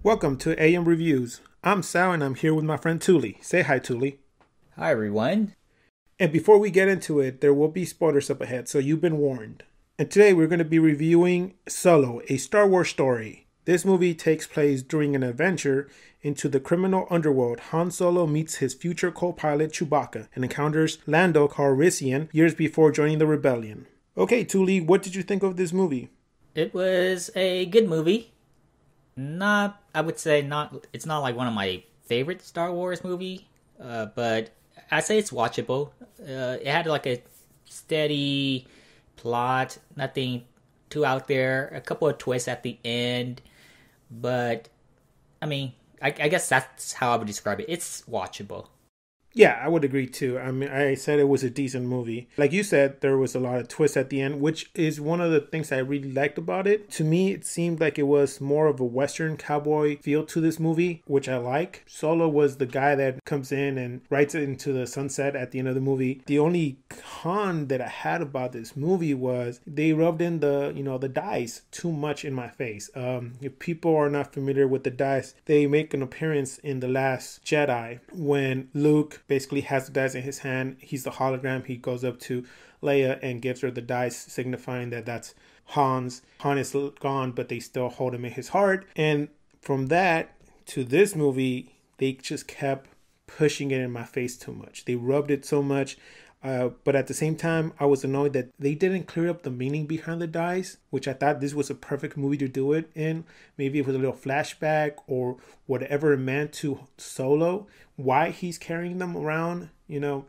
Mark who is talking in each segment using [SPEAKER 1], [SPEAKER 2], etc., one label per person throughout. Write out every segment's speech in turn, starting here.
[SPEAKER 1] Welcome to AM Reviews. I'm Sal and I'm here with my friend Touly. Say hi, Touly.
[SPEAKER 2] Hi, everyone.
[SPEAKER 1] And before we get into it, there will be spoilers up ahead, so you've been warned. And today we're going to be reviewing Solo, a Star Wars story. This movie takes place during an adventure into the criminal underworld. Han Solo meets his future co-pilot Chewbacca and encounters Lando Calrissian years before joining the rebellion. Okay, Touly, what did you think of this movie?
[SPEAKER 2] It was a good movie. It's not like one of my favorite Star Wars movie, but I'd say it's watchable. It had like a steady plot, nothing too out there, a couple of twists at the end, but I guess that's how I would describe it. It's watchable.
[SPEAKER 1] Yeah, I would agree too. I said it was a decent movie. Like you said, there was a lot of twists at the end, which is one of the things I really liked about it. To me, it seemed like it was more of a Western cowboy feel to this movie, which I like. Solo was the guy that comes in and rides it into the sunset at the end of the movie. The only con that I had about this movie was they rubbed in the dice too much in my face. If people are not familiar with the dice, they make an appearance in The Last Jedi when Luke basically has the dice in his hand. He's the hologram. He goes up to Leia and gives her the dice, signifying that that's Han's. Han is gone, but they still hold him in his heart. And from that to this movie, they just kept pushing it in my face too much. They rubbed it so much. But at the same time, I was annoyed that they didn't clear up the meaning behind the dice, which I thought this was a perfect movie to do it in. Maybe it was a little flashback or whatever it meant to Solo, why he's carrying them around,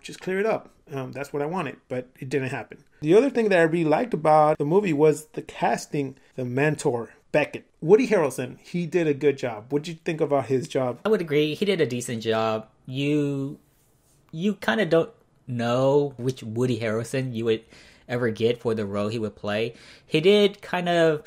[SPEAKER 1] just clear it up. That's what I wanted, but it didn't happen. The other thing that I really liked about the movie was the casting, the mentor, Beckett. Woody Harrelson, he did a good job. What did you think about his job?
[SPEAKER 2] I would agree. He did a decent job. You kind of don't know which Woody Harrelson you would ever get for the role he would play. He did kind of,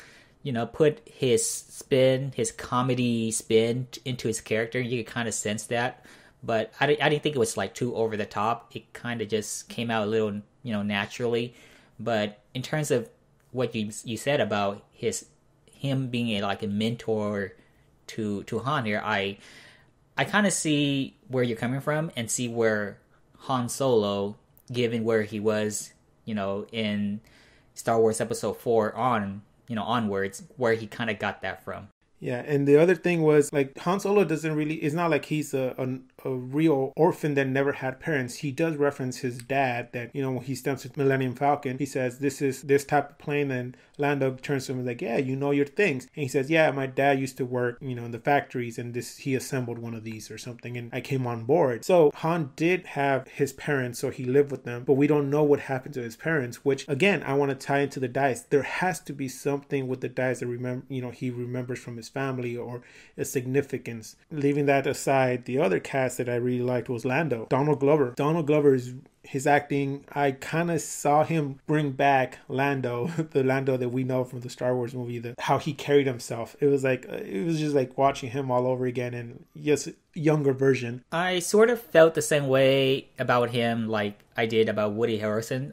[SPEAKER 2] put his comedy spin into his character. You could kind of sense that, but I didn't think it was like too over the top. It kind of just came out a little, naturally. But in terms of what you said about him being a mentor to Han here, I kind of see where you're coming from and see where Han Solo, given where he was, in Star Wars Episode 4 onwards, where he kind of got that from.
[SPEAKER 1] Yeah, and the other thing was, like, Han Solo it's not like he's a real orphan that never had parents. He does reference his dad that, when he steps with Millennium Falcon, he says, this is this type of plane, and Lando turns to him and is like, yeah, you know your things. And he says, yeah, my dad used to work, in the factories, and he assembled one of these or something, and I came on board. So Han did have his parents, so he lived with them, but we don't know what happened to his parents, which, again, I want to tie into the dice. There has to be something with the dice that he remembers from his family or a significance. Leaving that aside, the other cast that I really liked was Lando. Donald Glover. Donald Glover is his acting. I kind of saw him bring back Lando, the Lando that we know from the Star Wars movie, how he carried himself. It was just like watching him all over again, and yes, younger version.
[SPEAKER 2] I sort of felt the same way about him like I did about Woody Harrelson.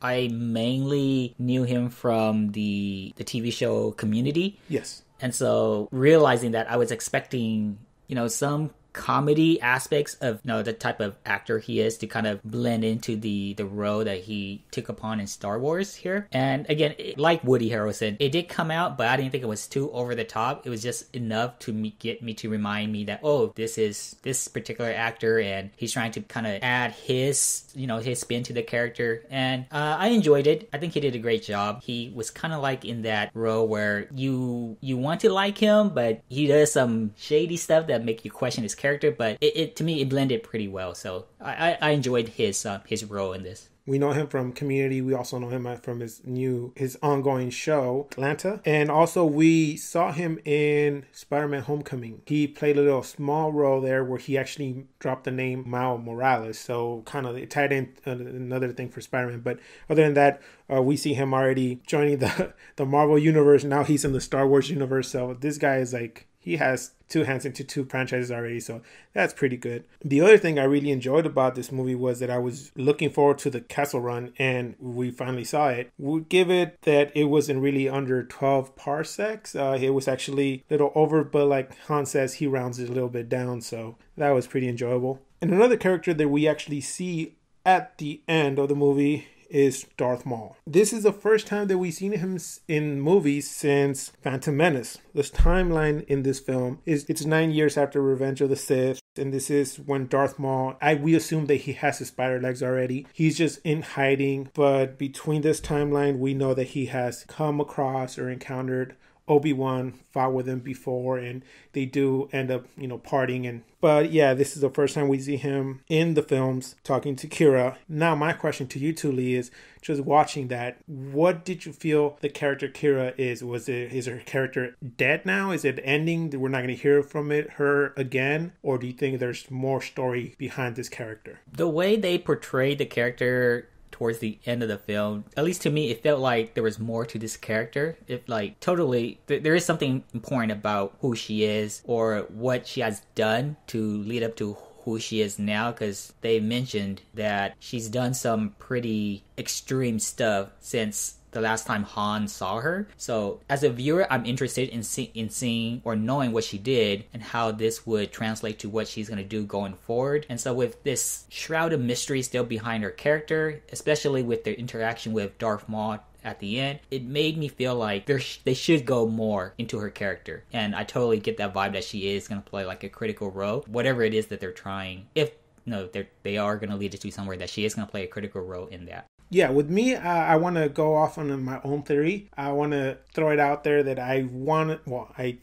[SPEAKER 2] I mainly knew him from the TV show Community.
[SPEAKER 1] Yes.
[SPEAKER 2] And so realizing that, I was expecting, some comedy aspects of the type of actor he is to kind of blend into the role that he took upon in Star Wars here. And again, like Woody Harrelson, it did come out, but I didn't think it was too over the top. It was just enough to get me to remind me that, oh, this is this particular actor, and he's trying to kind of add his spin to the character. And I enjoyed it. I think he did a great job. He was kind of like in that role where you want to like him, but he does some shady stuff that make you question his character, but it to me, it blended pretty well. So I enjoyed his role in this.
[SPEAKER 1] We know him from Community. We also know him from his ongoing show, Atlanta. And also we saw him in Spider-Man Homecoming. He played a little small role there where he actually dropped the name Miles Morales. So kind of tied in another thing for Spider-Man. But other than that, we see him already joining the Marvel universe. Now he's in the Star Wars universe. So this guy is he has two hands into two franchises already, so that's pretty good. The other thing I really enjoyed about this movie was that I was looking forward to the Castle Run, and we finally saw it. We'll give it that it wasn't really under 12 parsecs. It was actually a little over, but like Han says, he rounds it a little bit down, so that was pretty enjoyable. And another character that we actually see at the end of the movie is Darth Maul. This is the first time that we've seen him in movies since Phantom Menace. This timeline in this film it's 9 years after Revenge of the Sith, and this is when Darth Maul, we assume that he has his spider legs already. He's just in hiding, but between this timeline, we know that he has come across or encountered Obi-Wan, fought with him before, and they do end up, partying. But yeah, this is the first time we see him in the films talking to Kira. Now, my question to you, Touly, is just watching that, what did you feel the character Kira is? Is her character dead now? Is it ending? We're not going to hear from her again? Or do you think there's more story behind this character?
[SPEAKER 2] The way they portrayed the character towards the end of the film, at least to me, it felt like there was more to this character. There is something important about who she is or what she has done to lead up to who she is now, because they mentioned that she's done some pretty extreme stuff since the last time Han saw her. So as a viewer, I'm interested in seeing or knowing what she did and how this would translate to what she's going to do going forward. And so with this shroud of mystery still behind her character, especially with their interaction with Darth Maul at the end, it made me feel like they should go more into her character. And I totally get that vibe that she is going to play like a critical role, whatever it is that they're trying. If they are going to lead it to somewhere, that she is going to play a critical role in that.
[SPEAKER 1] Yeah, with me, I want to go off on my own theory. I want to throw it out there that I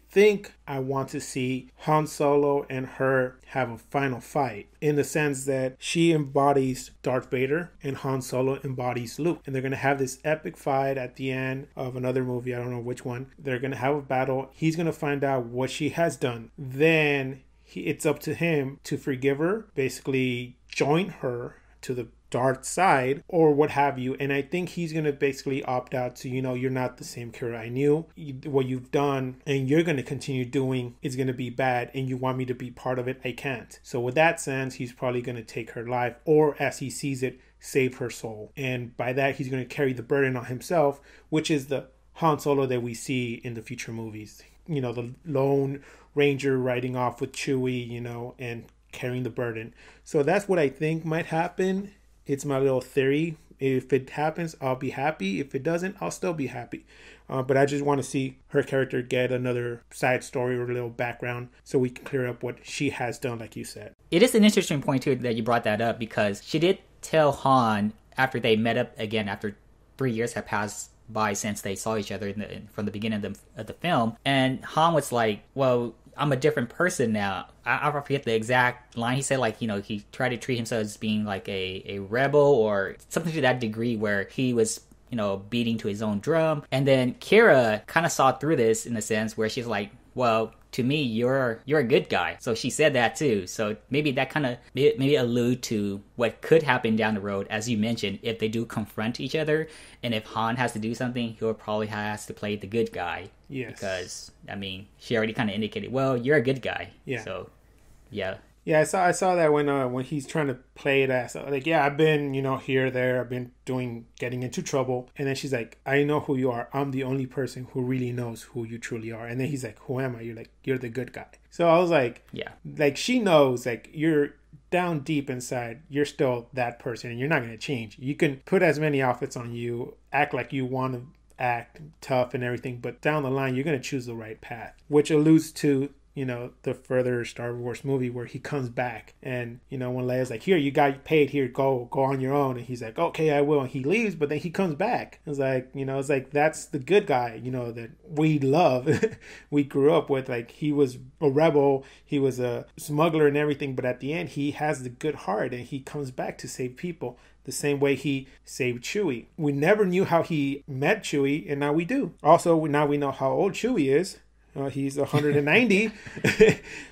[SPEAKER 1] think I want to see Han Solo and her have a final fight, in the sense that she embodies Darth Vader and Han Solo embodies Luke. And they're going to have this epic fight at the end of another movie. I don't know which one. They're going to have a battle. He's going to find out what she has done. Then it's up to him to forgive her, basically join her to the dark side or what have you. And I think he's going to basically opt out to, you're not the same Kira I knew. What you've done and you're going to continue doing is going to be bad, and you want me to be part of it. I can't. So with that sense, he's probably going to take her life, or as he sees it, save her soul. And by that, he's going to carry the burden on himself, which is the Han Solo that we see in the future movies. The lone ranger riding off with Chewie, and carrying the burden. So that's what I think might happen. It's my little theory. If it happens, I'll be happy. If it doesn't, I'll still be happy. But I just want to see her character get another side story or a little background so we can clear up what she has done, like you said.
[SPEAKER 2] It is an interesting point, too, that you brought that up, because she did tell Han after they met up again, after 3 years had passed by since they saw each other from the beginning of the film. And Han was like, well, I'm a different person now. I forget the exact line. He said, he tried to treat himself as being like a rebel or something to that degree, where he was, beating to his own drum. And then Kira kind of saw through this in a sense where she's like, well, to me, you're a good guy. So she said that too. So maybe that kind of maybe allude to what could happen down the road, as you mentioned, if they do confront each other. And if Han has to do something, he'll probably has to play the good guy. Yes. Because, she already kind of indicated, well, you're a good guy. Yeah. So, yeah.
[SPEAKER 1] Yeah, I saw that when he's trying to play it as like, yeah, I've been, here, there, I've been getting into trouble. And then she's like, I know who you are. I'm the only person who really knows who you truly are. And then he's like, who am I? You're like, you're the good guy. So I was like, yeah, like she knows, like you're down deep inside, you're still that person and you're not going to change. You can put as many outfits on you, act like you want to act tough and everything, but down the line, you're going to choose the right path, which alludes to the further Star Wars movie where he comes back and, when Leia's like, here, you got paid, here, go on your own. And he's like, okay, I will. And he leaves, but then he comes back. It's like, that's the good guy, that we love. We grew up with, like, he was a rebel. He was a smuggler and everything. But at the end, he has the good heart and he comes back to save people the same way he saved Chewie. We never knew how he met Chewie, and now we do. Also, now we know how old Chewie is. He's 190,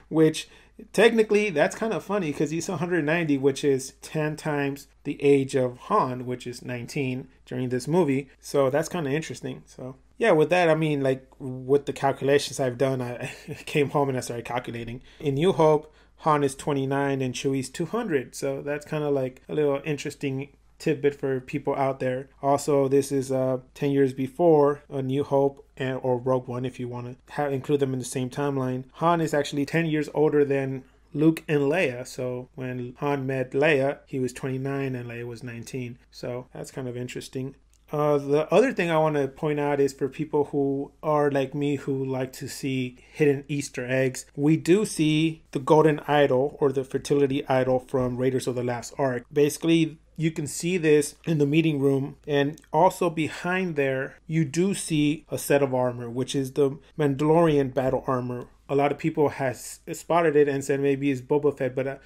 [SPEAKER 1] which technically that's kind of funny because he's 190, which is 10 times the age of Han, which is 19 during this movie. So that's kind of interesting. So Yeah, with that, I mean, like, with the calculations I've done, I came home and I started calculating. In New Hope, Han is 29 and Chewie's 200. So that's kind of like a little interesting tidbit for people out there. Also, this is 10 years before A New Hope or Rogue One, if you want to include them in the same timeline. Han is actually 10 years older than Luke and Leia. So when Han met Leia, he was 29 and Leia was 19. So that's kind of interesting. The other thing I want to point out is for people who are like me, who like to see hidden Easter eggs, we do see the golden idol or the fertility idol from Raiders of the Lost Ark. Basically, you can see this in the meeting room, and also behind there, you do see a set of armor, which is the Mandalorian battle armor. A lot of people has spotted it and said maybe it's Boba Fett, but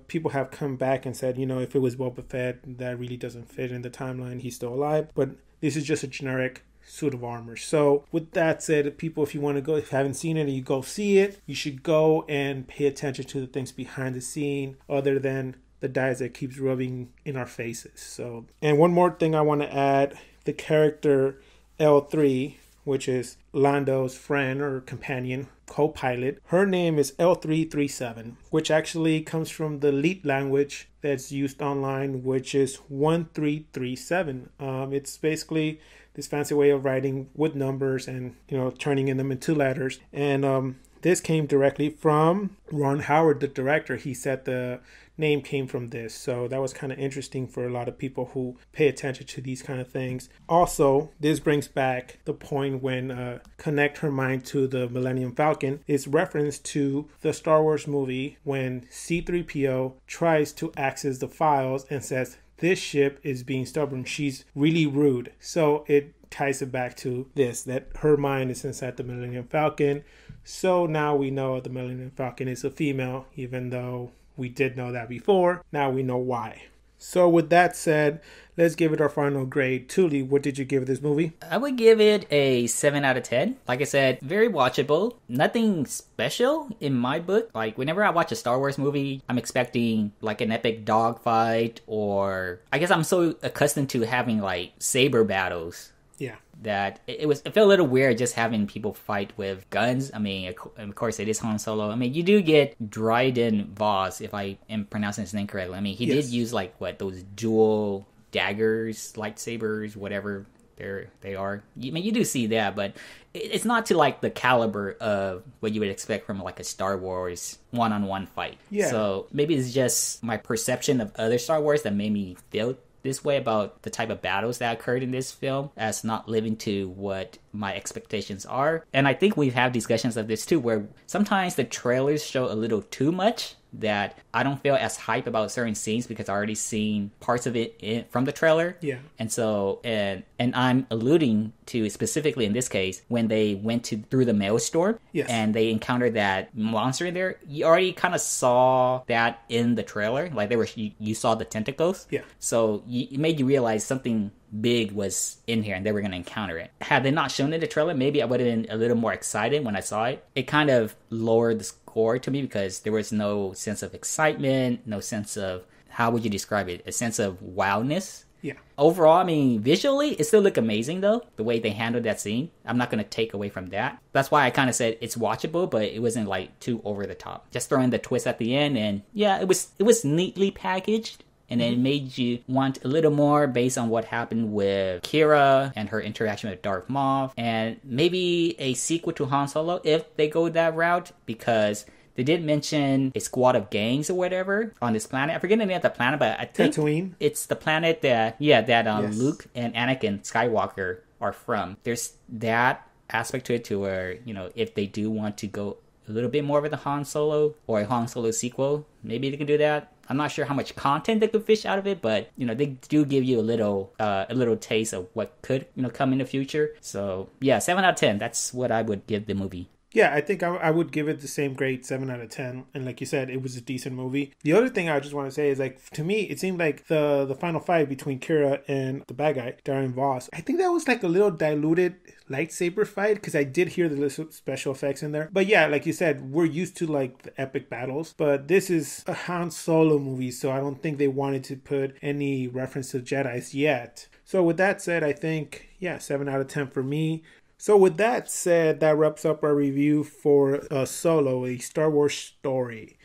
[SPEAKER 1] people have come back and said, if it was Boba Fett, that really doesn't fit in the timeline. He's still alive, but this is just a generic suit of armor. So with that said, people, if you want to go, if you haven't seen it and you go see it, you should go and pay attention to the things behind the scene other than the dice that keeps rubbing in our faces. So, and one more thing I want to add, the character L3, which is Lando's friend or companion, co-pilot, her name is L337, which actually comes from the Leet language that's used online, which is 1337. It's basically this fancy way of writing with numbers and turning them into letters. And this came directly from Ron Howard, the director. He said the name came from this. So that was kind of interesting for a lot of people who pay attention to these kind of things. Also, this brings back the point when Connect Her Mind to the Millennium Falcon is reference to the Star Wars movie when C-3PO tries to access the files and says, this ship is being stubborn. She's really rude. So it ties it back to this, that her mind is inside the Millennium Falcon. So now we know the Millennium Falcon is a female, even though we did know that before. Now we know why. So with that said, let's give it our final grade. Touly, what did you give this movie?
[SPEAKER 2] I would give it a 7 out of 10. Like I said, very watchable. Nothing special in my book. Like whenever I watch a Star Wars movie, I'm expecting like an epic dogfight, or I guess I'm so accustomed to having like saber battles.
[SPEAKER 1] Yeah.
[SPEAKER 2] That it felt a little weird just having people fight with guns. I mean, of course, it is Han Solo. I mean, you do get Dryden Voss, if I am pronouncing his name correctly. I mean, he did use like those dual daggers, lightsabers, whatever they are. I mean, you do see that, but it's not to like the caliber of what you would expect from like a Star Wars one-on-one fight.
[SPEAKER 1] Yeah.
[SPEAKER 2] So maybe it's just my perception of other Star Wars that made me feel this way about the type of battles that occurred in this film as not living to what my expectations are. And I think we've had discussions of this too, where sometimes the trailers show a little too much, that I don't feel as hype about certain scenes because I already seen parts of it from the trailer.
[SPEAKER 1] Yeah.
[SPEAKER 2] And so, and I'm alluding to specifically in this case, when they went through the maelstrom,
[SPEAKER 1] yes,
[SPEAKER 2] and they encountered that monster in there, you already kind of saw that in the trailer. Like you saw the tentacles.
[SPEAKER 1] Yeah.
[SPEAKER 2] So it made you realize something big was in here and they were going to encounter it. Had they not shown it in the trailer, maybe I would have been a little more excited when I saw it. It kind of lowered the score to me because there was no sense of excitement, no sense of, how would you describe it? A sense of wildness.
[SPEAKER 1] Yeah.
[SPEAKER 2] Overall, I mean, visually, it still looked amazing though, the way they handled that scene. I'm not going to take away from that. That's why I kind of said it's watchable, but it wasn't like too over the top. Just throwing the twist at the end, and yeah, it was neatly packaged. And it made you want a little more based on what happened with Kira and her interaction with Darth Maul. And maybe a sequel to Han Solo if they go that route, because they did mention a squad of gangs or whatever on this planet. I forget the name of the planet, but I think
[SPEAKER 1] Tatooine.
[SPEAKER 2] It's the planet that
[SPEAKER 1] Yes.
[SPEAKER 2] Luke and Anakin Skywalker are from. There's that aspect to it, to where, if they do want to go a little bit more with the Han Solo or a Han Solo sequel, maybe they can do that. I'm not sure how much content they could fish out of it, but they do give you a little taste of what could come in the future. So yeah, 7 out of 10. That's what I would give the movie.
[SPEAKER 1] Yeah, I think I would give it the same grade, 7 out of 10. And like you said, it was a decent movie. The other thing I just want to say is, like, to me, it seemed like the final fight between Kira and the bad guy, Darren Voss, I think that was like a little diluted lightsaber fight, because I did hear the little special effects in there. But yeah, like you said, we're used to like the epic battles, but this is a Han Solo movie, so I don't think they wanted to put any reference to Jedis yet. So with that said, I think, yeah, 7 out of 10 for me. So with that said, that wraps up our review for Solo, a Star Wars story.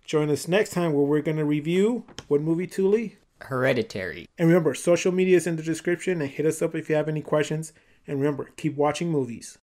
[SPEAKER 1] Join us next time where we're going to review what movie, Touly?
[SPEAKER 2] Hereditary.
[SPEAKER 1] And remember, social media is in the description, and hit us up if you have any questions. And remember, keep watching movies.